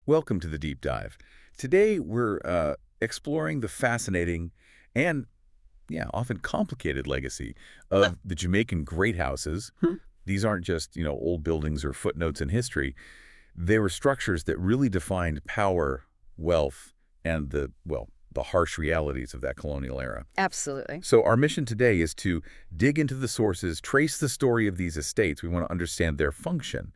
Welcome to the Deep Dive. Today we're exploring the fascinating and, often complicated legacy of the Jamaican Greathouses. These aren't just, old buildings or footnotes in history. They were structures that really defined power, wealth, and the harsh realities of that colonial era. Absolutely. So our mission today is to dig into the sources, trace the story of these estates. We want to understand their function,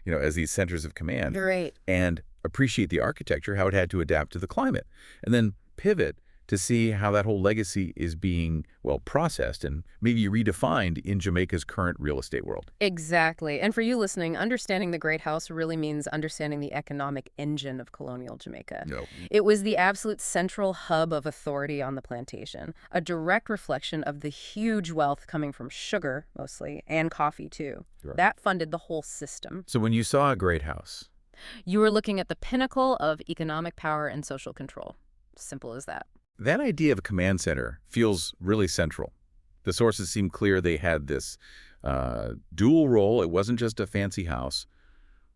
as these centers of command. Great. And appreciate the architecture, how it had to adapt to the climate. And then pivot to see how that whole legacy is being, processed and maybe redefined in Jamaica's current real estate world. Exactly. And for you listening, understanding the Great House really means understanding the economic engine of colonial Jamaica. No. It was the absolute central hub of authority on the plantation, a direct reflection of the huge wealth coming from sugar, mostly, and coffee, too. Right. That funded the whole system. So when you saw a great house, You were looking at the pinnacle of economic power and social control. Simple as that. that idea of a command center feels really central. The sources seem clear they had this dual role. It wasn't just a fancy house.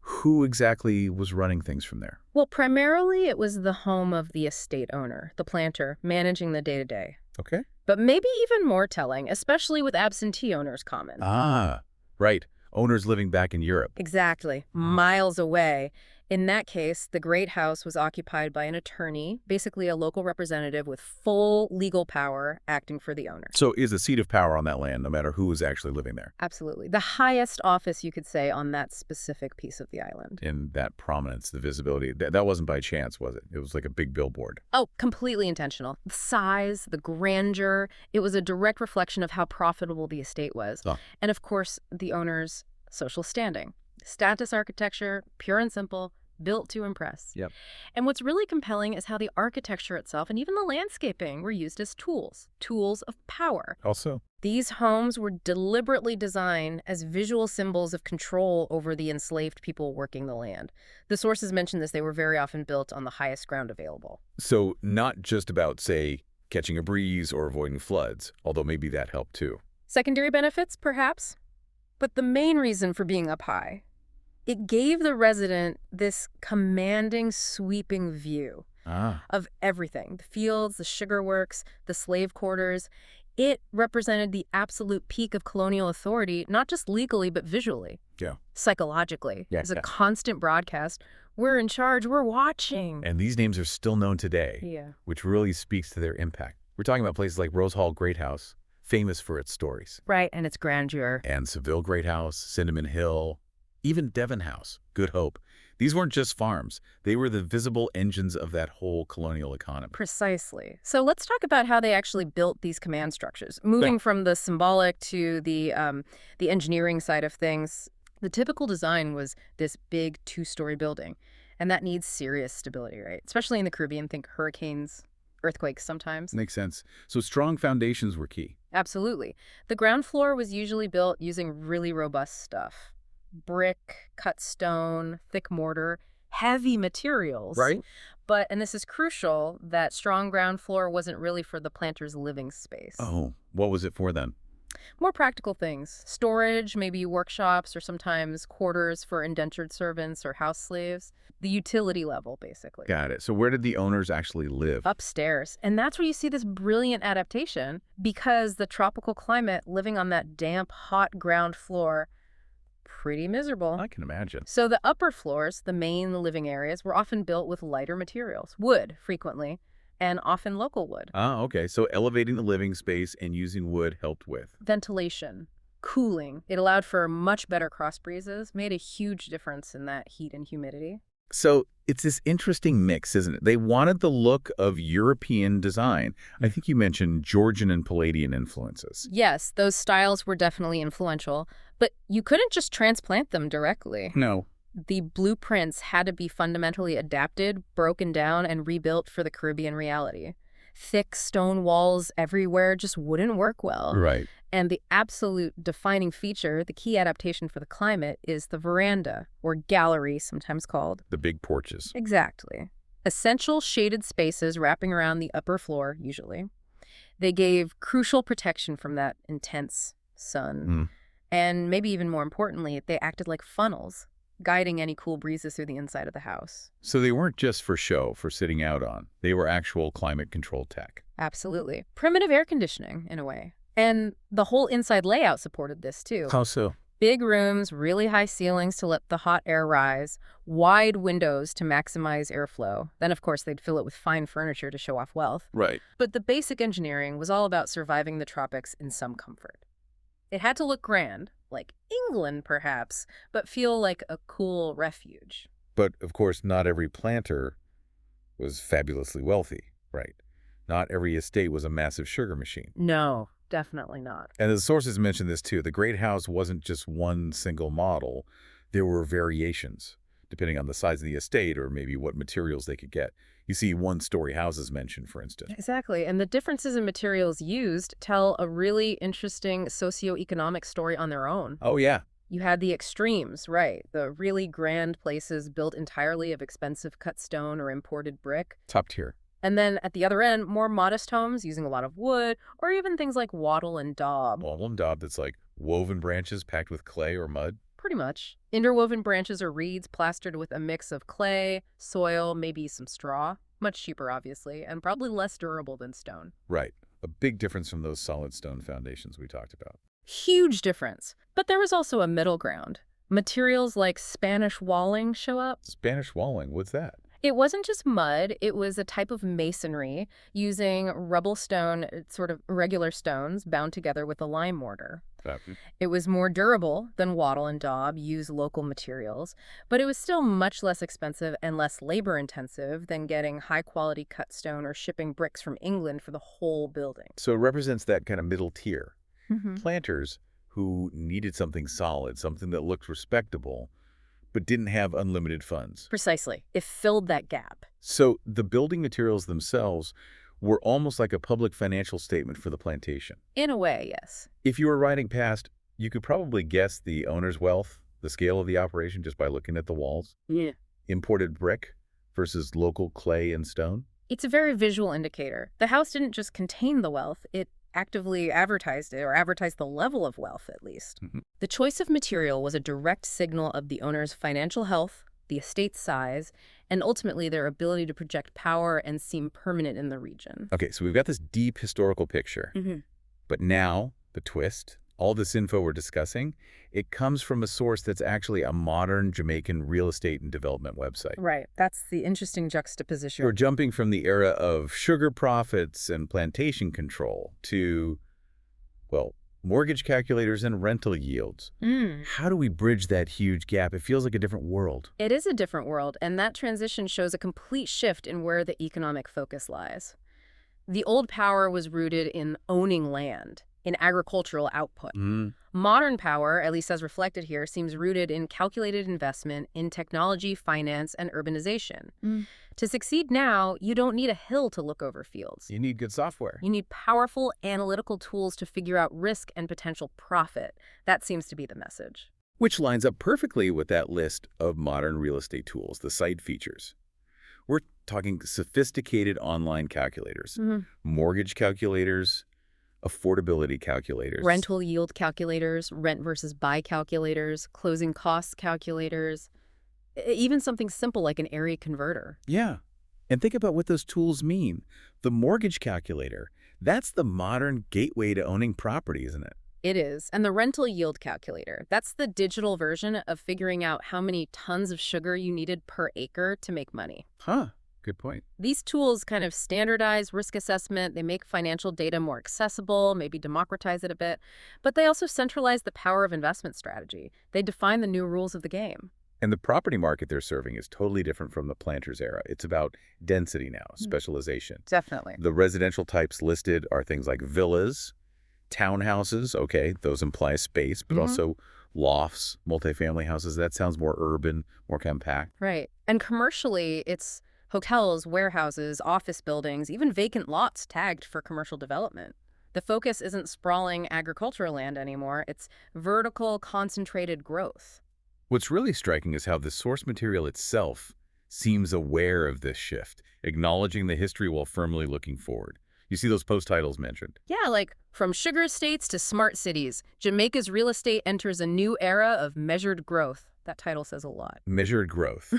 Who exactly was running things from there? Well, primarily it was the home of the estate owner, the planter, managing the day-to-day. Okay. But maybe even more telling, especially with absentee owners common. Ah, right. Owners living back in Europe. Exactly. Miles away. In that case, the Great House was occupied by an attorney, basically a local representative with full legal power acting for the owner. So is a seat of power on that land, no matter who is actually living there. Absolutely. The highest office, you could say, on that specific piece of the island. In that prominence, the visibility, that wasn't by chance, was it? It was like a big billboard. Oh, completely intentional. The size, the grandeur, it was a direct reflection of how profitable the estate was. Oh. And of course, the owner's social standing. Status architecture, pure and simple, built to impress. Yep. And what's really compelling is how the architecture itself and even the landscaping were used as tools of power. Also, These homes were deliberately designed as visual symbols of control over the enslaved people working the land. The sources mention this, they were very often built on the highest ground available. so not just about, say, catching a breeze or avoiding floods, although maybe that helped too. Secondary benefits, perhaps? But the main reason for being up high, it gave the resident this commanding, sweeping view Ah, of everything. The fields, the sugar works, the slave quarters. It represented the absolute peak of colonial authority, not just legally, but visually. yeah. Psychologically. Yeah, It's a yeah. constant broadcast. We're in charge. We're watching. And these names are still known today, Yeah. which really speaks to their impact. We're talking about places like Rose Hall Great House, famous for its stories, Right, and its grandeur. and Seville Great House, Cinnamon Hill, even Devon House, Good Hope. These weren't just farms. They were the visible engines of that whole colonial economy. Precisely. So let's talk about how they actually built these command structures. Moving from the symbolic to the engineering side of things, the typical design was this big two-story building, and that needs serious stability, right? Especially in the Caribbean, think hurricanes, earthquakes sometimes. Makes sense. So strong foundations were key. Absolutely. The ground floor was usually built using really robust stuff. Brick, cut stone, thick mortar, heavy materials. Right. But, and this is crucial, that strong ground floor wasn't really for the planter's living space. Oh, what was it for then? More practical things. Storage, maybe workshops, or sometimes quarters for indentured servants or house slaves. The utility level, basically. Got it. So where did the owners actually live? Upstairs. And that's where you see this brilliant adaptation, because the tropical climate, living on that damp, hot ground floor, pretty miserable. I can imagine. So the upper floors, the main living areas, were often built with lighter materials, wood frequently, and often local wood. Ah, okay. So elevating the living space and using wood helped with. Ventilation, cooling. It allowed for much better cross breezes, made a huge difference in that heat and humidity. So it's this interesting mix, isn't it? They wanted the look of European design. I think you mentioned Georgian and Palladian influences. Yes, those styles were definitely influential, but you couldn't just transplant them directly. No. The blueprints had to be fundamentally adapted, broken down, and rebuilt for the Caribbean reality. Thick stone walls everywhere just wouldn't work well. Right. And the absolute defining feature, the key adaptation for the climate, is the veranda, or gallery, sometimes called. The big porches. Exactly. Essential shaded spaces wrapping around the upper floor, usually. They gave crucial protection from that intense sun. And maybe even more importantly, they acted like funnels, guiding any cool breezes through the inside of the house. So they weren't just for show, for sitting out on. They were actual climate control tech. Absolutely. Primitive air conditioning, in a way. And the whole inside layout supported this, too. How so? Big rooms, really high ceilings to let the hot air rise, wide windows to maximize airflow. Then, of course, they'd fill it with fine furniture to show off wealth. Right. But the basic engineering was all about surviving the tropics in some comfort. It had to look grand, like England perhaps, but feel like a cool refuge. But, of course, not every planter was fabulously wealthy, right? Not every estate was a massive sugar machine. No, definitely not. And the sources mention this too. The Great House wasn't just one single model. There were variations, depending on the size of the estate or maybe what materials they could get. You see one-story houses mentioned, for instance. Exactly. And the differences in materials used tell a really interesting socioeconomic story on their own. Oh, yeah. You had the extremes, right? The really grand places built entirely of expensive cut stone or imported brick. Top tier. And then at the other end, more modest homes using a lot of wood, or even things like wattle and daub. Wattle and daub that's like woven branches packed with clay or mud. Pretty much. Interwoven branches or reeds plastered with a mix of clay, soil, maybe some straw. Much cheaper, obviously, and probably less durable than stone. Right. A big difference from those solid stone foundations we talked about. Huge difference. But there was also a middle ground. Materials like Spanish walling show up. Spanish walling, what's that? It wasn't just mud, it was a type of masonry using rubble stone, sort of regular stones, bound together with a lime mortar. It was more durable than wattle and daub, use local materials, but it was still much less expensive and less labor-intensive than getting high-quality cut stone or shipping bricks from England for the whole building. So it represents that kind of middle tier. Mm-hmm. Planters who needed something solid, something that looked respectable, but didn't have unlimited funds. Precisely. It filled that gap. So the building materials themselves were almost like a public financial statement for the plantation. In a way, yes. If you were riding past, you could probably guess the owner's wealth, the scale of the operation just by looking at the walls. Yeah. Imported brick versus local clay and stone. It's a very visual indicator. The house didn't just contain the wealth, it actively advertised it, or advertised the level of wealth, at least. Mm-hmm. The choice of material was a direct signal of the owner's financial health, the estate's size, and ultimately their ability to project power and seem permanent in the region. Okay, so we've got this deep historical picture. Mm-hmm. But now, the twist, all this info we're discussing, it comes from a source that's actually a modern Jamaican real estate and development website. Right. That's the interesting juxtaposition. We're jumping from the era of sugar profits and plantation control to, well, mortgage calculators and rental yields. How do we bridge that huge gap? It feels like a different world. It is a different world, and that transition shows a complete shift in where the economic focus lies. The old power was rooted in owning land, in agricultural output. Modern power, at least as reflected here, seems rooted in calculated investment in technology, finance, and urbanization. To succeed now, you don't need a hill to look over fields. You need good software. You need powerful analytical tools to figure out risk and potential profit. That seems to be the message. Which lines up perfectly with that list of modern real estate tools, the site features. We're talking sophisticated online calculators, mortgage calculators, affordability calculators. Rental yield calculators, rent versus buy calculators, closing costs calculators, even something simple like an area converter. Yeah. And think about what those tools mean. The mortgage calculator, that's the modern gateway to owning property, isn't it? It is. And the rental yield calculator, that's the digital version of figuring out how many tons of sugar you needed per acre to make money. Huh. Good point. These tools kind of standardize risk assessment, they make financial data more accessible, maybe democratize it a bit, but they also centralize the power of investment strategy. They define the new rules of the game. And the property market they're serving is totally different from the planters era. It's about density now, specialization. Definitely. The residential types listed are things like villas, townhouses, okay, those imply space, but also lofts, multifamily houses. That sounds more urban, more compact. Right. And commercially, it's hotels, warehouses, office buildings, even vacant lots tagged for commercial development. The focus isn't sprawling agricultural land anymore. It's vertical, concentrated growth. What's really striking is how the source material itself seems aware of this shift, acknowledging the history while firmly looking forward. You see those post titles mentioned. Yeah, like from sugar estates to smart cities, Jamaica's real estate enters a new era of measured growth. That title says a lot. Measured growth.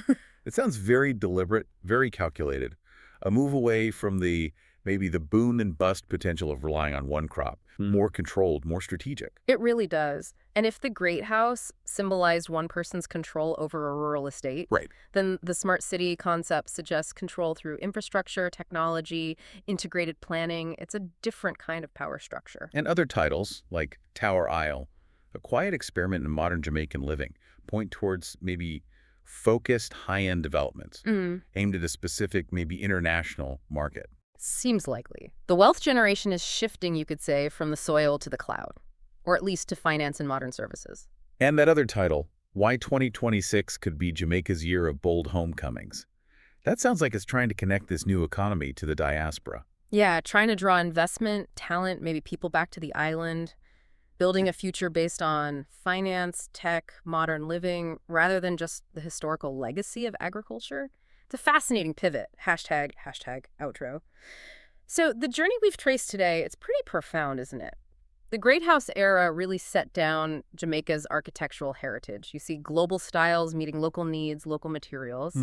It sounds very deliberate, very calculated. A move away from maybe the boom and bust potential of relying on one crop. More controlled, more strategic. It really does. And if the Great House symbolized one person's control over a rural estate, Right. then the smart city concept suggests control through infrastructure, technology, integrated planning. It's a different kind of power structure. And other titles, like Tower Isle, a quiet experiment in modern Jamaican living, point towards maybe focused high-end developments aimed at a specific, maybe international market. Seems likely. The wealth generation is shifting, you could say, from the soil to the cloud, or at least to finance and modern services. And that other title, Why 2026 Could Be Jamaica's Year of Bold Homecomings. That sounds like it's trying to connect this new economy to the diaspora. Yeah, trying to draw investment, talent, maybe people back to the island, building a future based on finance, tech, modern living, rather than just the historical legacy of agriculture. It's a fascinating pivot. Hashtag outro. So the journey we've traced today, it's pretty profound, isn't it? The Great House era really set down Jamaica's architectural heritage. You see global styles meeting local needs, local materials.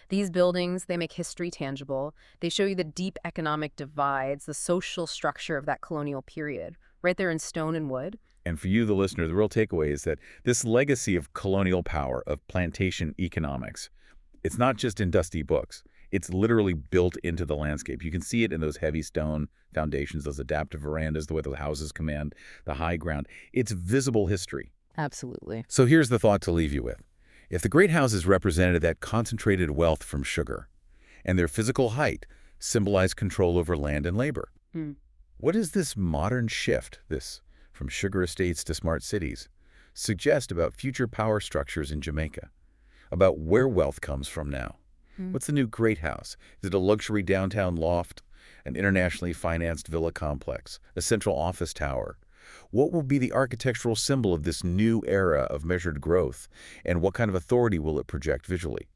These buildings, they make history tangible. They show you the deep economic divides, the social structure of that colonial period, right there in stone and wood. And for you, the listener, the real takeaway is that this legacy of colonial power, of plantation economics, it's not just in dusty books. It's literally built into the landscape. You can see it in those heavy stone foundations, those adaptive verandas, the way the houses command the high ground. It's visible history. Absolutely. So here's the thought to leave you with. If the great houses represented that concentrated wealth from sugar, and their physical height symbolized control over land and labor, what does this modern shift, this from sugar estates to smart cities, suggest about future power structures in Jamaica? About where wealth comes from now? What's the new great house? Is it a luxury downtown loft, an internationally financed villa complex, a central office tower? What will be the architectural symbol of this new era of measured growth, and what kind of authority will it project visually?